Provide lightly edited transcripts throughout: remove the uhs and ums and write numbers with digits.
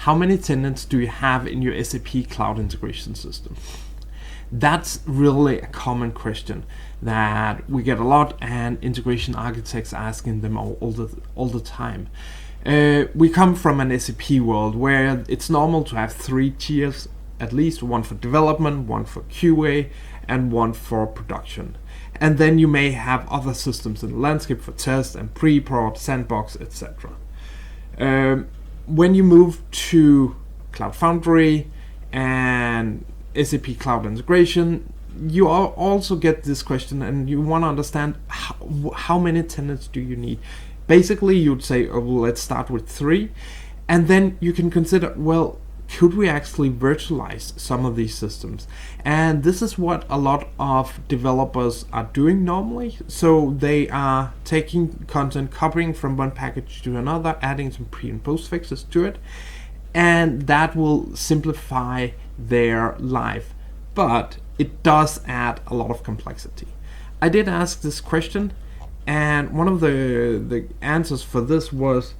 how many tenants do you have in your SAP Cloud Integration system? That's really a common question that we get a lot, and integration architects asking them all the time. We come from an SAP world where it's normal to have 3 tiers, at least one for development, one for QA, and one for production. And then you may have other systems in the landscape for test and pre-prod, sandbox, etc. When you move to Cloud Foundry and SAP Cloud Integration, you also get this question, and you want to understand how many tenants do you need. Basically, you'd say, oh, well, let's start with 3, and then you can consider, well, could we actually virtualize some of these systems? And this is what a lot of developers are doing normally. So they are taking content, copying from one package to another, adding some pre and post fixes to it, and that will simplify their life. But it does add a lot of complexity. I did ask this question, and one of the answers for this was,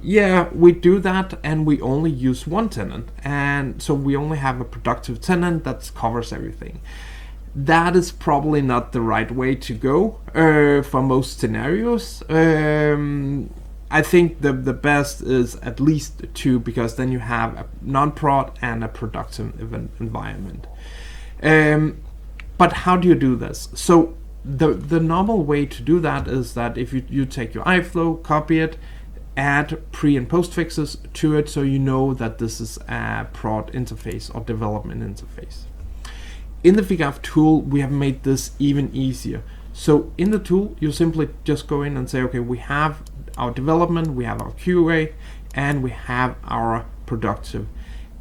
yeah, we do that, and we only use one tenant, and so we only have a productive tenant that covers everything. That is probably not the right way to go for most scenarios. I think the best is at least 2, because then you have a non-prod and a productive environment. But how do you do this? So the normal way to do that is that if you take your iFlow, copy it, add pre and post fixes to it, so you know that this is a prod interface or development interface. In the Figaf tool, we have made this even easier. So in the tool, you simply just go in and say, okay, we have our development, we have our QA, and we have our productive.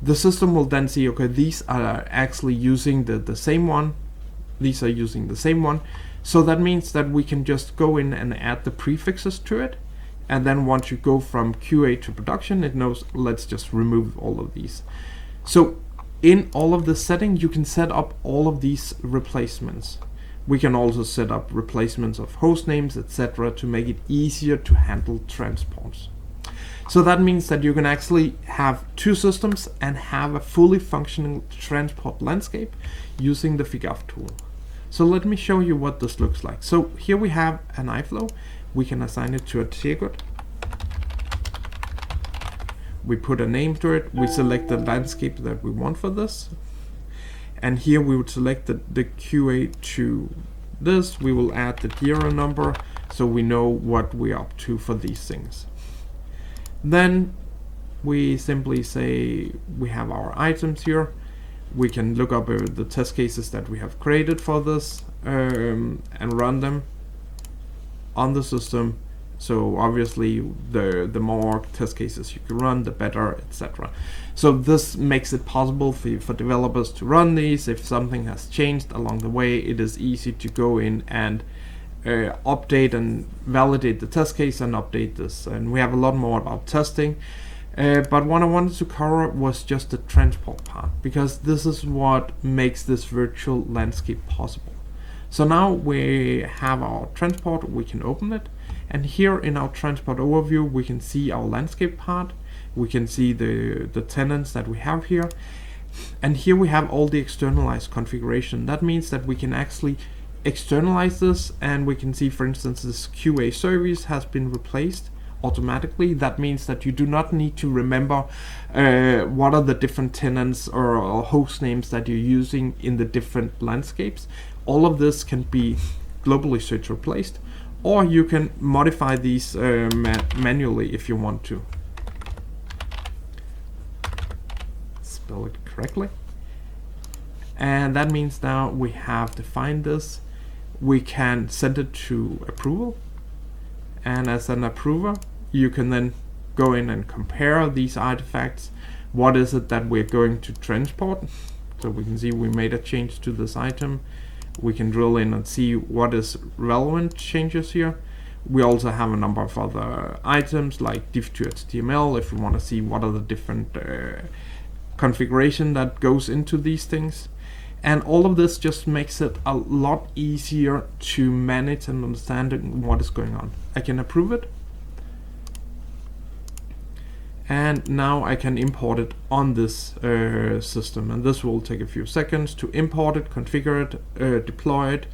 The system will then see, okay, these are actually using the same one, these are using the same one. So that means that we can just go in and add the prefixes to it. And then once you go from QA to production, it knows, let's just remove all of these. So in all of the settings, you can set up all of these replacements. We can also set up replacements of host names, etc., to make it easier to handle transports. So that means that you can actually have 2 systems and have a fully functioning transport landscape using the Figaf tool. So let me show you what this looks like. So here we have an iFlow. We can assign it to a tier. We put a name to it. We select the landscape that we want for this. And here we would select the QA to this. We will add the hero number so we know what we're up to for these things. Then we simply say we have our items here. We can look up the test cases that we have created for this and run them on the system. So obviously the more test cases you can run, the better, etc. So this makes it possible for developers to run these. If something has changed along the way, it is easy to go in and update and validate the test case and update this. And we have a lot more about testing. But what I wanted to cover was just the transport part, because this is what makes this virtual landscape possible. So now we have our transport, we can open it, and here in our transport overview we can see our landscape part, we can see the tenants that we have here, and here we have all the externalized configuration. That means that we can actually externalize this, and we can see, for instance, this QA service has been replaced automatically. That means that you do not need to remember what are the different tenants or host names that you're using in the different landscapes. All of this can be globally search replaced, or you can modify these manually if you want to. Spell it correctly. And that means now we have defined this. We can send it to approval, and as an approver you can then go in and compare these artifacts. What is it that we're going to transport? So we can see we made a change to this item. We can drill in and see what is relevant changes here. We also have a number of other items like div2html if we want to see what are the different configuration that goes into these things. And all of this just makes it a lot easier to manage and understand what is going on. I can approve it. And now I can import it on this system, and this will take a few seconds to import it, configure it, deploy it.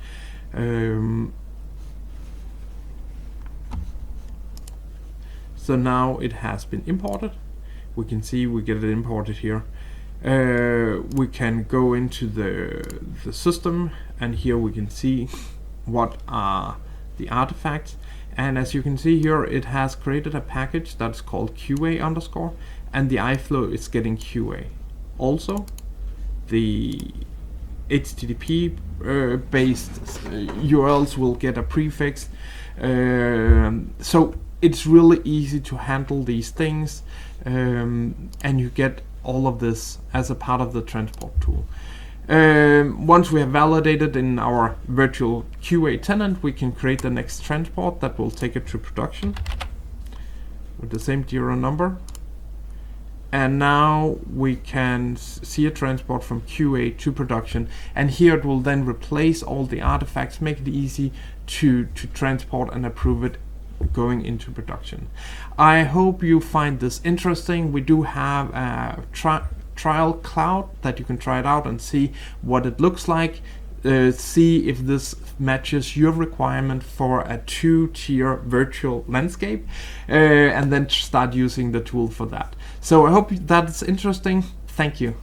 So now it has been imported. We can see we get it imported here. We can go into the system, and here we can see what are the artifacts. And as you can see here, it has created a package that's called QA underscore, and the iFlow is getting QA. Also, the HTTP based URLs will get a prefix. So it's really easy to handle these things, and you get all of this as a part of the transport tool. Once we have validated in our virtual QA tenant, we can create the next transport that will take it to production with the same DRO number. And now we can see a transport from QA to production, and here it will then replace all the artifacts, make it easy to transport and approve it going into production. I hope you find this interesting. We do have a trial cloud that you can try it out and see what it looks like. See if this matches your requirement for a 2-tier virtual landscape, and then start using the tool for that. So I hope that's interesting. Thank you.